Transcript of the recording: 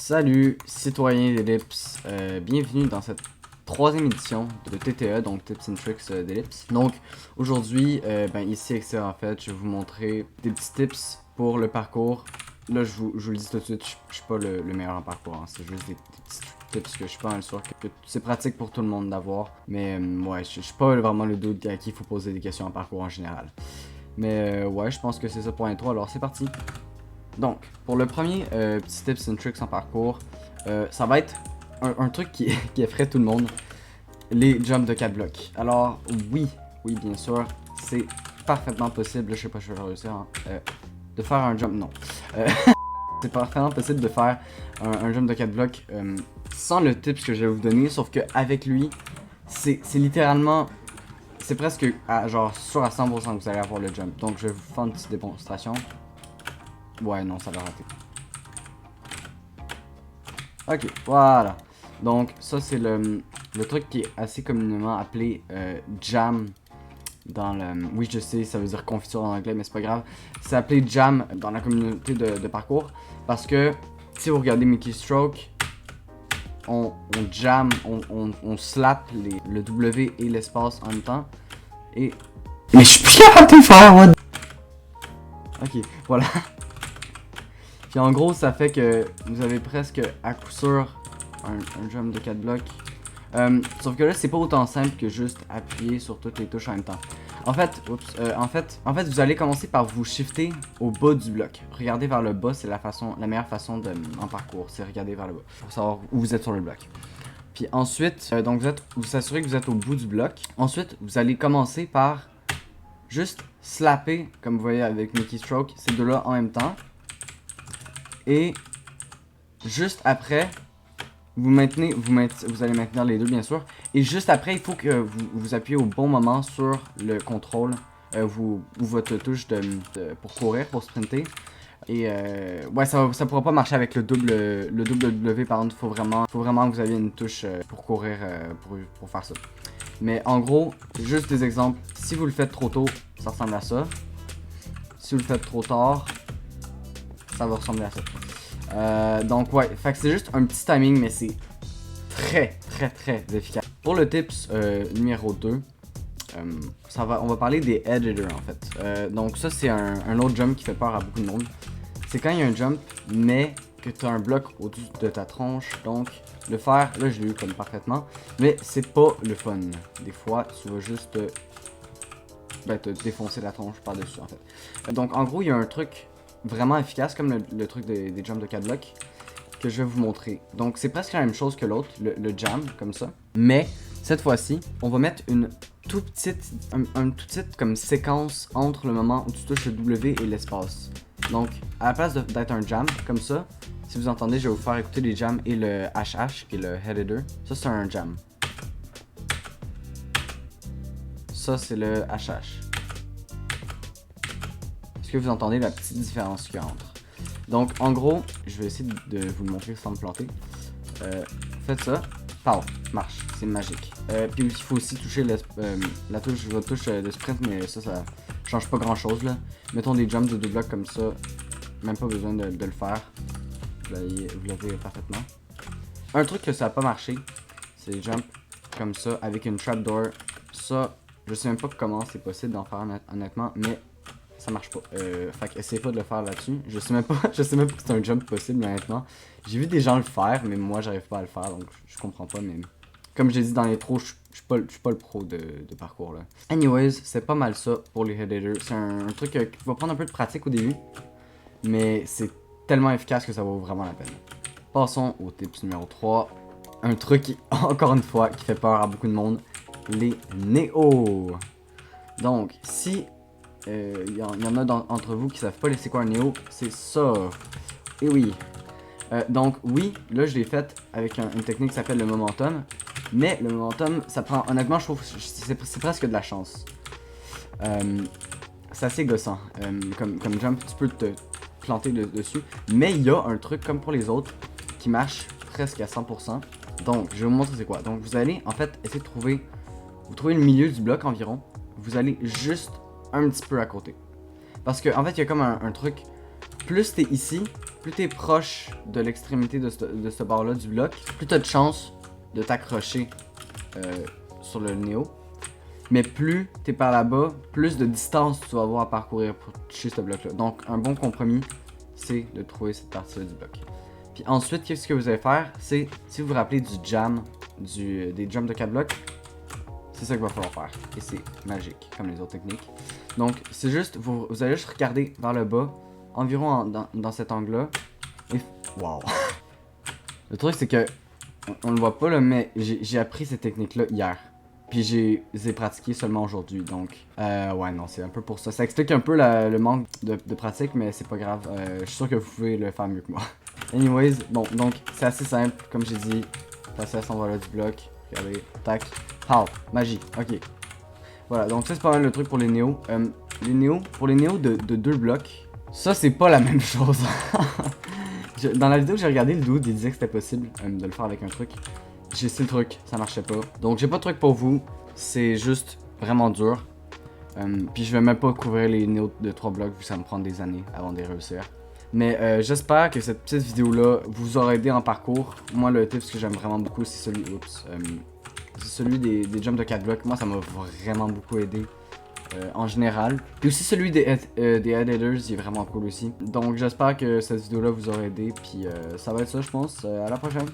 Salut citoyens d'Ellipse, bienvenue dans cette troisième édition de TTE, donc Tips and Tricks d'Ellipse. Donc aujourd'hui, ici avec ça en fait, je vais vous montrer des petits tips pour le parcours. Là je vous le dis tout de suite, je suis pas le meilleur en parcours, hein. C'est juste des petits tips que je suis pas sûr que c'est pratique pour tout le monde d'avoir. Mais ouais, je suis pas vraiment le dude à qui il faut poser des questions en parcours en général. Mais ouais, je pense que c'est ça pour l'intro, alors c'est parti. Donc, pour le premier petit tips and tricks en parcours, ça va être un truc qui effraie tout le monde, les jumps de 4 blocs. Alors, oui, bien sûr, c'est parfaitement possible, je sais pas si je vais réussir, hein, de faire un jump, non. C'est parfaitement possible de faire un jump de 4 blocs sans le tips que je vais vous donner, sauf qu'avec lui, c'est littéralement, c'est presque genre sûr à 100% que vous allez avoir le jump. Donc, je vais vous faire une petite démonstration. Ouais, non, ça l'a raté. Ok, voilà. Donc, ça, c'est le truc qui est assez communément appelé jam dans le... Oui, je sais, ça veut dire confiture en anglais, mais c'est pas grave. C'est appelé jam dans la communauté de parcours parce que si vous regardez Mickey Stroke, on jam, on slap le W et l'espace en même temps. Et... Mais je suis plus capable de le faire, what? Ok, voilà. Puis en gros, ça fait que vous avez presque à coup sûr un jump de 4 blocs. Sauf que là, c'est pas autant simple que juste appuyer sur toutes les touches en même temps. En fait, vous allez commencer par vous shifter au bas du bloc. Regarder vers le bas, c'est la meilleure façon en parcours, c'est regarder vers le bas pour savoir où vous êtes sur le bloc. Puis ensuite, donc vous assurez que vous êtes au bout du bloc. Ensuite, vous allez commencer par juste slapper, comme vous voyez avec Mickey Stroke, ces deux-là en même temps. Et juste après, vous allez maintenir les deux bien sûr. Et juste après, il faut que vous appuyez au bon moment sur le contrôle ou votre touche pour courir, pour sprinter. Et ouais, ça pourra pas marcher avec le double W, par contre, faut vraiment que vous ayez une touche pour courir pour faire ça. Mais en gros, juste des exemples. Si vous le faites trop tôt, ça ressemble à ça. Si vous le faites trop tard, ça va ressembler à ça. Donc ouais, fait que c'est juste un petit timing, mais c'est très efficace. Pour le tips numéro 2, on va parler des editors en fait. Donc ça c'est un autre jump qui fait peur à beaucoup de monde. C'est quand il y a un jump, mais que tu as un bloc au-dessus de ta tronche. Donc le faire, là je l'ai eu comme parfaitement, mais c'est pas le fun. Des fois tu vas juste te défoncer la tronche par-dessus en fait. Donc en gros il y a un truc vraiment efficace comme le truc des jumps de 4 blocs que je vais vous montrer. Donc c'est presque la même chose que l'autre, le jam comme ça. Mais cette fois-ci, on va mettre une toute petite comme séquence entre le moment où tu touches le W et l'espace. Donc à la place d'être un jam comme ça, si vous entendez, je vais vous faire écouter les jams et le HH qui est le head editor. Ça c'est un jam. Ça c'est le HH. Est-ce que vous entendez la petite différence qu'il y a entre? Donc en gros, je vais essayer de vous le montrer sans me planter. Faites ça. Pow, marche, c'est magique. Puis il faut aussi toucher votre touche de sprint, mais ça change pas grand chose là. Mettons des jumps de 2 blocs comme ça, même pas besoin de le faire. Vous l'avez parfaitement. Un truc que ça a pas marché, c'est les jumps comme ça avec une trapdoor. Ça, je sais même pas comment c'est possible d'en faire honnêtement, mais ça marche pas. Fait que essayez pas de le faire là-dessus. Je sais même pas que c'est un jump possible honnêtement. J'ai vu des gens le faire, mais moi j'arrive pas à le faire, donc je comprends pas. Mais comme j'ai dit dans l'intro, je suis pas le pro de parcours là. Anyways, c'est pas mal ça pour les head editors. C'est un truc qui va prendre un peu de pratique au début, mais c'est tellement efficace que ça vaut vraiment la peine. Passons au tips numéro 3. Un truc encore une fois qui fait peur à beaucoup de monde, les néos. Donc si il y en a entre vous qui savent pas c'est quoi un néo, c'est ça. Et oui. Donc oui, là je l'ai fait avec une technique qui s'appelle le momentum. Mais le momentum, ça prend, honnêtement je trouve que c'est presque de la chance. C'est assez gossant. Comme jump, tu peux te planter dessus. Mais il y a un truc comme pour les autres qui marche presque à 100%. Donc je vais vous montrer c'est quoi. Donc vous allez en fait essayer de trouver le milieu du bloc environ. Vous allez juste un petit peu à côté. Parce que en fait il y a comme un truc plus t'es ici, plus t'es proche de l'extrémité de ce bord-là du bloc, plus t'as de chance de t'accrocher sur le néo. Mais plus t'es par là-bas, plus de distance tu vas avoir à parcourir pour toucher ce bloc-là. Donc un bon compromis, c'est de trouver cette partie-là du bloc. Puis ensuite, qu'est-ce que vous allez faire? C'est, si vous vous rappelez du jam, des jumps de 4 blocs, c'est ça qu'il va falloir faire. Et c'est magique, comme les autres techniques. Donc c'est juste, vous allez juste regarder vers le bas, environ dans cet angle-là. Et wow! Le truc c'est que, on le voit pas là, mais j'ai appris cette technique-là hier. Puis j'ai pratiqué seulement aujourd'hui, donc ouais non, c'est un peu pour ça. Ça explique un peu le manque de pratique, mais c'est pas grave. Je suis sûr que vous pouvez le faire mieux que moi. Anyways, bon, donc c'est assez simple, comme j'ai dit. Passer à cet endroit-là du bloc. Regardez, tac, pow, magie, ok. Voilà, donc ça c'est pas mal le truc pour les néos. Pour les néos de 2 blocs, ça c'est pas la même chose. Dans la vidéo que j'ai regardé, le dude il disait que c'était possible de le faire avec un truc. J'ai essayé le truc, ça marchait pas. Donc j'ai pas de truc pour vous, c'est juste vraiment dur. Puis je vais même pas couvrir les néos de 3 blocs vu que ça me prend des années avant de les réussir. Mais j'espère que cette petite vidéo là vous aura aidé en parcours. Moi le tips que j'aime vraiment beaucoup c'est celui des jumps de 4 blocs. Moi ça m'a vraiment beaucoup aidé en général. Puis aussi celui des head headers, il est vraiment cool aussi. Donc j'espère que cette vidéo là vous aura aidé. Puis ça va être ça je pense. À la prochaine.